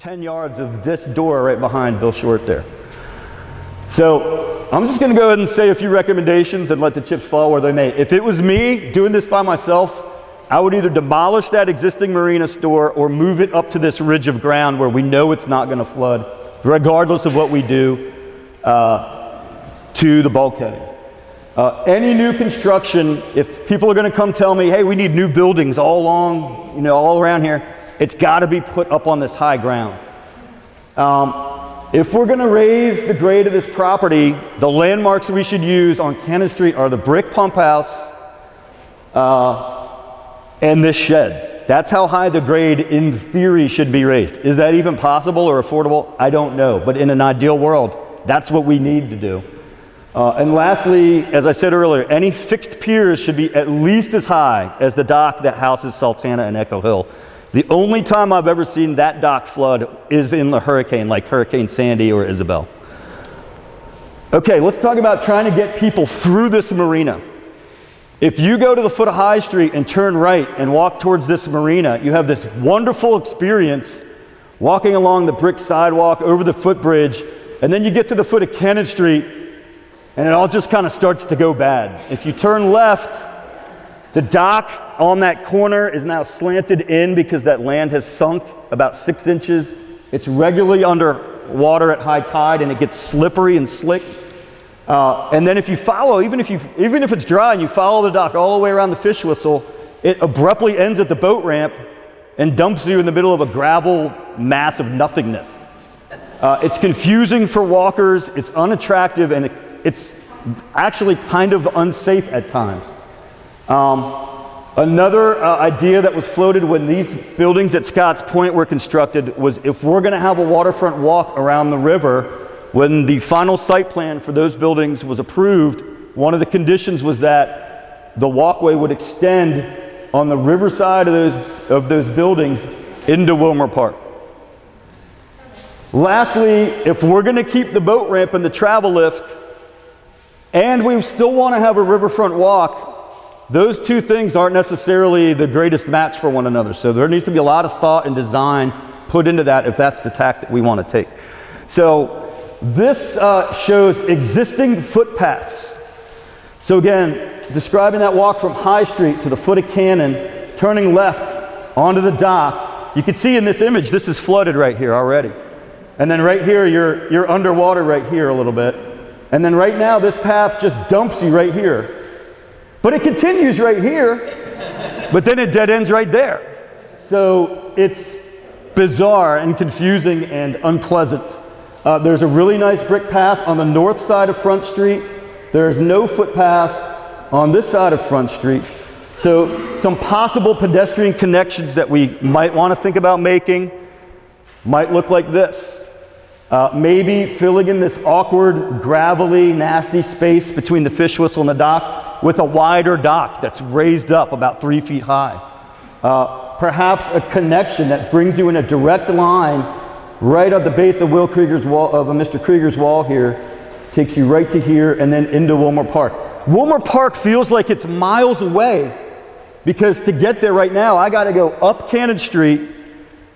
10 yards of this door right behind Bill Short there. So I'm just going to go ahead and say a few recommendations and let the chips fall where they may. If it was me doing this by myself, I would either demolish that existing marina store or move it up to this ridge of ground where we know it's not going to flood, regardless of what we do to the bulkheading. Any new construction, if people are going to come tell me, hey, we need new buildings all along, all around here, it's got to be put up on this high ground. If we're going to raise the grade of this property, the landmarks we should use on Cannon Street are the brick pump house and this shed. That's how high the grade in theory should be raised. Is that even possible or affordable? I don't know, but in an ideal world, that's what we need to do. And lastly, as I said earlier, any fixed piers should be at least as high as the dock that houses Sultana and Echo Hill. The only time I've ever seen that dock flood is in the hurricane, like Hurricane Sandy or Isabel. Okay, let's talk about trying to get people through this marina. If you go to the foot of High Street and turn right and walk towards this marina, you have this wonderful experience walking along the brick sidewalk over the footbridge, and then you get to the foot of Cannon Street, and it all just kind of starts to go bad. If you turn left, the dock on that corner is now slanted in because that land has sunk about 6 inches. It's regularly under water at high tide and it gets slippery and slick. And then if you follow, even if it's dry and you follow the dock all the way around the fish whistle, it abruptly ends at the boat ramp and dumps you in the middle of a gravel mass of nothingness. It's confusing for walkers, it's unattractive, and it's actually kind of unsafe at times. Another idea that was floated when these buildings at Scotts Point were constructed was if we're going to have a waterfront walk around the river, when the final site plan for those buildings was approved, one of the conditions was that the walkway would extend on the riverside of those buildings into Wilmer Park. Lastly, if we're going to keep the boat ramp and the travel lift, and we still want to have a riverfront walk, those two things aren't necessarily the greatest match for one another. So there needs to be a lot of thought and design put into that if that's the tack that we want to take. So this shows existing footpaths. So again, describing that walk from High Street to the foot of Cannon, turning left onto the dock, you can see in this image, this is flooded right here already. And then right here, you're underwater right here a little bit. And then right now, this path just dumps you right here. But it continues right here, but then it dead ends right there. So it's bizarre and confusing and unpleasant. There's a really nice brick path on the north side of Front Street. There's no footpath on this side of Front Street. So some possible pedestrian connections that we might want to think about making might look like this. Maybe filling in this awkward, gravelly, nasty space between the fish whistle and the dock with a wider dock that's raised up about 3 feet high. Perhaps a connection that brings you in a direct line right at the base of Mr. Krieger's wall here, takes you right to here and then into Wilmer Park. Wilmer Park feels like it's miles away because to get there right now, I got to go up Cannon Street,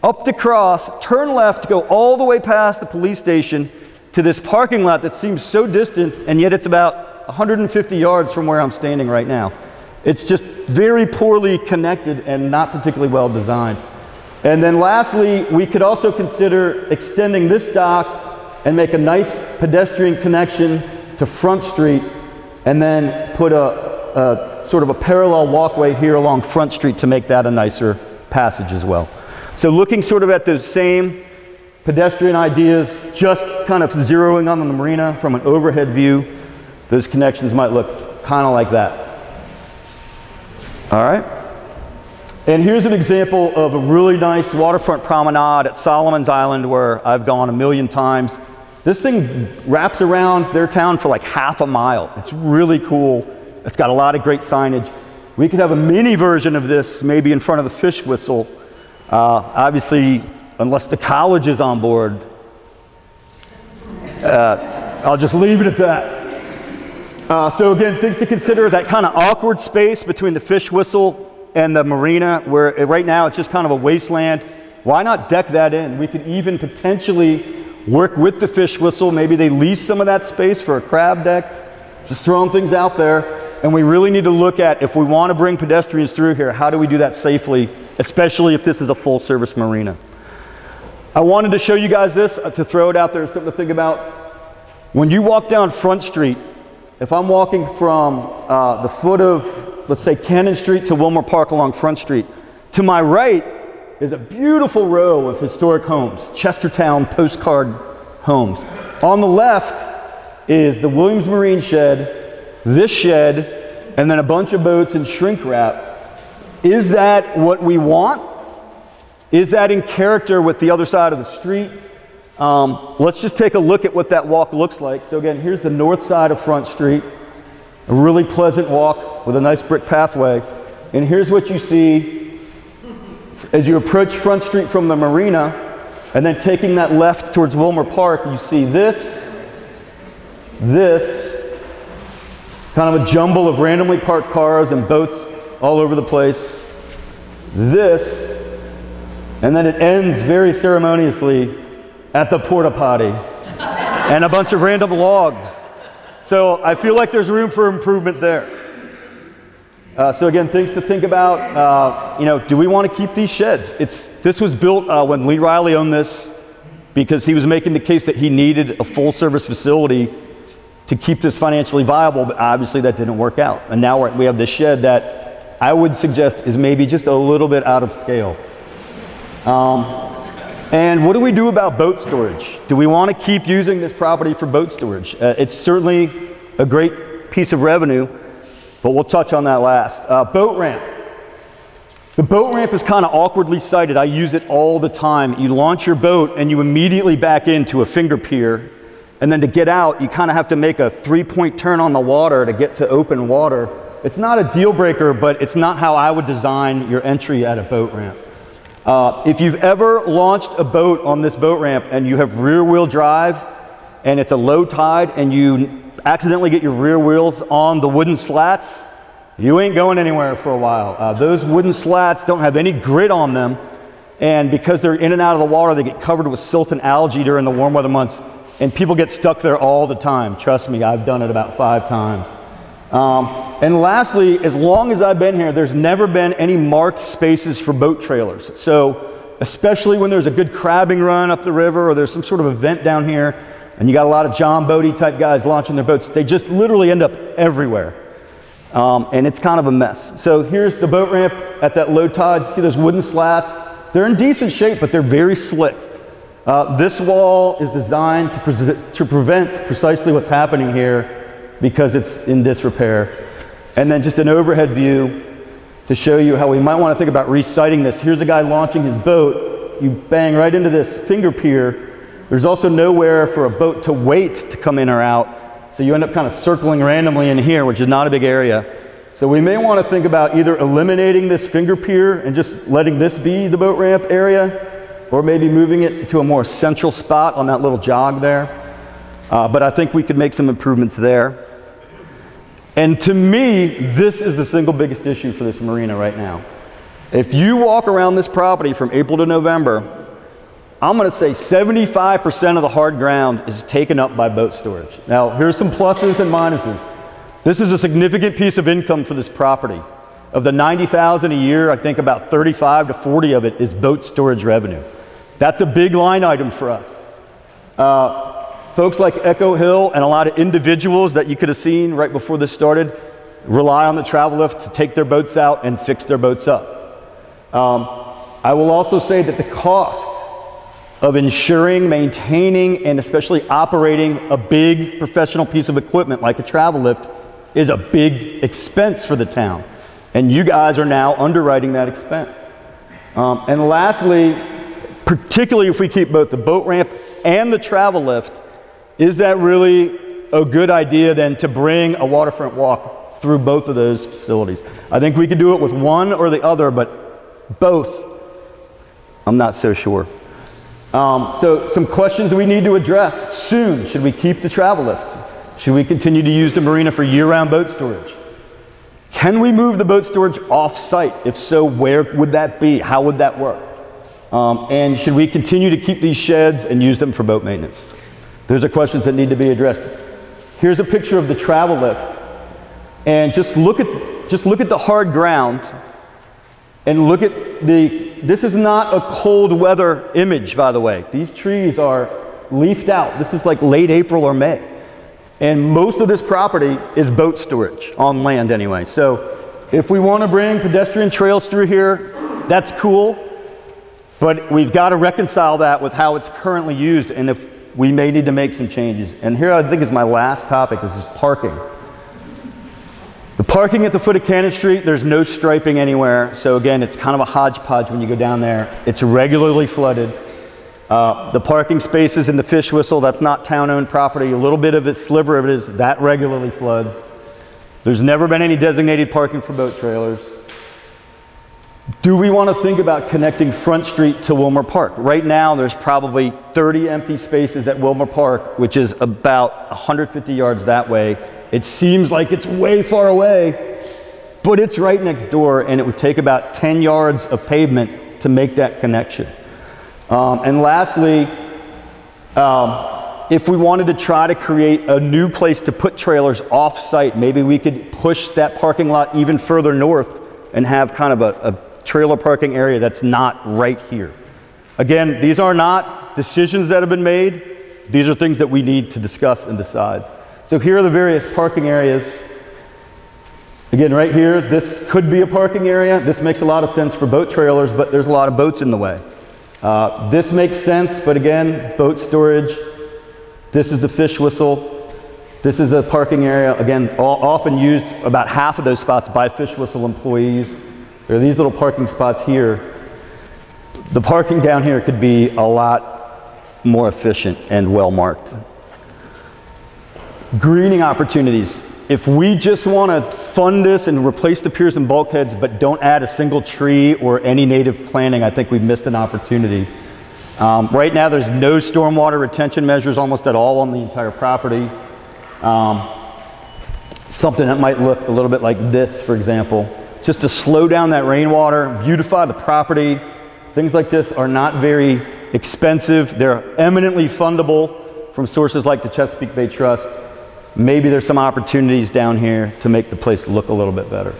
up the cross, turn left, go all the way past the police station to this parking lot that seems so distant, and yet it's about 150 yards from where I'm standing right now. It's just very poorly connected and not particularly well designed. And then lastly, we could also consider extending this dock and make a nice pedestrian connection to Front Street, and then put a sort of a parallel walkway here along Front Street to make that a nicer passage as well. So looking sort of at those same pedestrian ideas, just kind of zeroing on the marina from an overhead view, those connections might look kind of like that. All right. And here's an example of a really nice waterfront promenade at Solomon's Island where I've gone a million times. This thing wraps around their town for like half a mile. It's really cool. It's got a lot of great signage. We could have a mini version of this maybe in front of the fish whistle. Obviously, unless the college is on board, I'll just leave it at that. So again, things to consider, that kind of awkward space between the fish whistle and the marina, where right now it's just kind of a wasteland. Why not deck that in? We could even potentially work with the fish whistle. Maybe they lease some of that space for a crab deck. Just throwing things out there. And we really need to look at, if we want to bring pedestrians through here, how do we do that safely, especially if this is a full service marina. I wanted to show you guys this, to throw it out there, something to think about. When you walk down Front Street, if I'm walking from the foot of, let's say, Cannon Street to Wilmer Park along Front Street, to my right is a beautiful row of historic homes, Chestertown postcard homes. On the left is the Williams Marine Shed, this shed, and then a bunch of boats and shrink wrap. Is that what we want? Is that in character with the other side of the street? Let's just take a look at what that walk looks like. So again, here's the north side of Front Street, a really pleasant walk with a nice brick pathway. And here's what you see as you approach Front Street from the marina, and then taking that left towards Wilmer Park, you see this, kind of a jumble of randomly parked cars and boats all over the place. This, and then it ends very ceremoniously at the porta potty and a bunch of random logs. So I feel like there's room for improvement there. So again, things to think about. Do we want to keep these sheds? This was built when Lee Riley owned this, because he was making the case that he needed a full service facility to keep this financially viable, but obviously that didn't work out. And now we have this shed that I would suggest is maybe just a little bit out of scale. And what do we do about boat storage? Do we want to keep using this property for boat storage? It's certainly a great piece of revenue, but we'll touch on that last. Boat ramp. The boat ramp is kind of awkwardly sited. I use it all the time. You launch your boat and you immediately back into a finger pier. And then to get out, you kind of have to make a 3-point turn on the water to get to open water. It's not a deal breaker, but it's not how I would design your entry at a boat ramp. If you've ever launched a boat on this boat ramp and you have rear wheel drive and it's a low tide and you accidentally get your rear wheels on the wooden slats, you ain't going anywhere for a while. Those wooden slats don't have any grit on them, and because they're in and out of the water, they get covered with silt and algae during the warm weather months. And people get stuck there all the time. Trust me, I've done it about 5 times. And lastly, as long as I've been here, there's never been any marked spaces for boat trailers. So especially when there's a good crabbing run up the river, or there's some sort of event down here, and you got a lot of John Boaty type guys launching their boats, they just literally end up everywhere. And it's kind of a mess. So here's the boat ramp at that low tide. See those wooden slats? They're in decent shape, but they're very slick. This wall is designed to prevent precisely what's happening here, because it's in disrepair. And then just an overhead view to show you how we might want to think about resiting this. Here's a guy launching his boat. You bang right into this finger pier. There's also nowhere for a boat to wait to come in or out. So you end up kind of circling randomly in here, which is not a big area. So we may want to think about either eliminating this finger pier and just letting this be the boat ramp area, or maybe moving it to a more central spot on that little jog there. But I think we could make some improvements there. And to me, this is the single biggest issue for this marina right now. If you walk around this property from April to November, I'm going to say 75% of the hard ground is taken up by boat storage. Now, here's some pluses and minuses. This is a significant piece of income for this property. Of the $90,000 a year, I think about 35 to 40 of it is boat storage revenue. That's a big line item for us. Folks like Echo Hill and a lot of individuals that you could have seen right before this started rely on the travel lift to take their boats out and fix their boats up. I will also say that the cost of insuring, maintaining, and especially operating a big professional piece of equipment like a travel lift is a big expense for the town. And you guys are now underwriting that expense. And lastly, particularly if we keep both the boat ramp and the travel lift, is that really a good idea then to bring a waterfront walk through both of those facilities? I think we could do it with one or the other, but both, I'm not so sure. So some questions we need to address soon. Should we keep the travel lift? Should we continue to use the marina for year-round boat storage? Can we move the boat storage off-site? If so, where would that be? How would that work? And should we continue to keep these sheds and use them for boat maintenance? Those are questions that need to be addressed. Here's a picture of the travel lift. And just look at the hard ground and look at this is not a cold weather image, by the way. These trees are leafed out. This is like late April or May. And most of this property is boat storage, on land anyway. So if we want to bring pedestrian trails through here, that's cool. But we've got to reconcile that with how it's currently used, and if we may need to make some changes. And here I think is my last topic, is parking. The parking at the foot of Cannon Street, there's no striping anywhere. So again, it's kind of a hodgepodge when you go down there. It's regularly flooded. The parking spaces in the Fish Whistle, that's not town-owned property. A little bit of it, sliver of it is, that regularly floods. There's never been any designated parking for boat trailers. Do we want to think about connecting Front Street to Wilmer Park? Right now, there's probably 30 empty spaces at Wilmer Park, which is about 150 yards that way. It seems like it's way far away, but it's right next door, and it would take about 10 yards of pavement to make that connection. And lastly, if we wanted to try to create a new place to put trailers off-site, maybe we could push that parking lot even further north and have kind of a trailer parking area that's not right here. Again, these are not decisions that have been made. These are things that we need to discuss and decide. So here are the various parking areas. Again, right here, this could be a parking area. This makes a lot of sense for boat trailers, but there's a lot of boats in the way. This makes sense, but again, boat storage. This is the Fish Whistle. This is a parking area, again, often used, about half of those spots by Fish Whistle employees. There are these little parking spots here. The parking down here could be a lot more efficient and well marked. Greening opportunities. If we just want to fund this and replace the piers and bulkheads but don't add a single tree or any native planting, I think we've missed an opportunity. Right now there's no stormwater retention measures almost at all on the entire property. Something that might look a little bit like this, for example, just to slow down that rainwater, beautify the property. Things like this are not very expensive. They're eminently fundable from sources like the Chesapeake Bay Trust. Maybe there's some opportunities down here to make the place look a little bit better.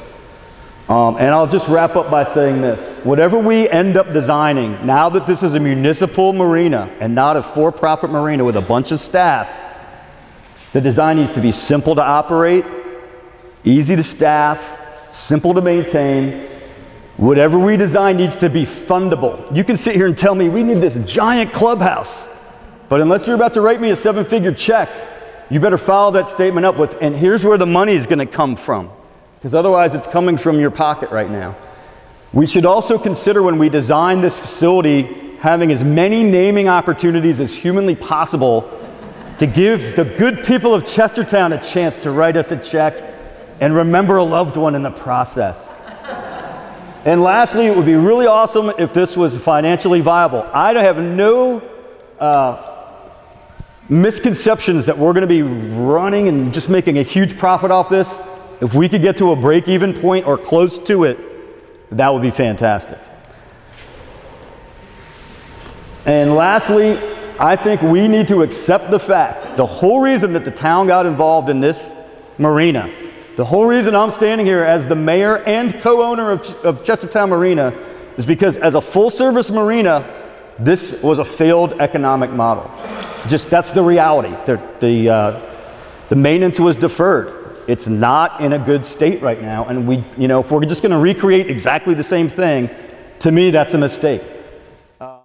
And I'll just wrap up by saying this. Whatever we end up designing, now that this is a municipal marina and not a for-profit marina with a bunch of staff, the design needs to be simple to operate, easy to staff, simple to maintain. Whatever we design needs to be fundable. You can sit here and tell me we need this giant clubhouse, but unless you're about to write me a 7-figure check, you better follow that statement up with, and here's where the money is going to come from, because otherwise it's coming from your pocket right now. We should also consider, when we design this facility, having as many naming opportunities as humanly possible to give the good people of Chestertown a chance to write us a check and remember a loved one in the process. And lastly, it would be really awesome if this was financially viable. I have no misconceptions that we're going to be running and just making a huge profit off this. If we could get to a break-even point or close to it, that would be fantastic. And lastly, I think we need to accept the fact, the whole reason that the town got involved in this marina, the whole reason I'm standing here as the mayor and co-owner of Chestertown Marina is because as a full-service marina, this was a failed economic model. Just, that's the reality. The maintenance was deferred. It's not in a good state right now, and if we're just going to recreate exactly the same thing, to me, that's a mistake.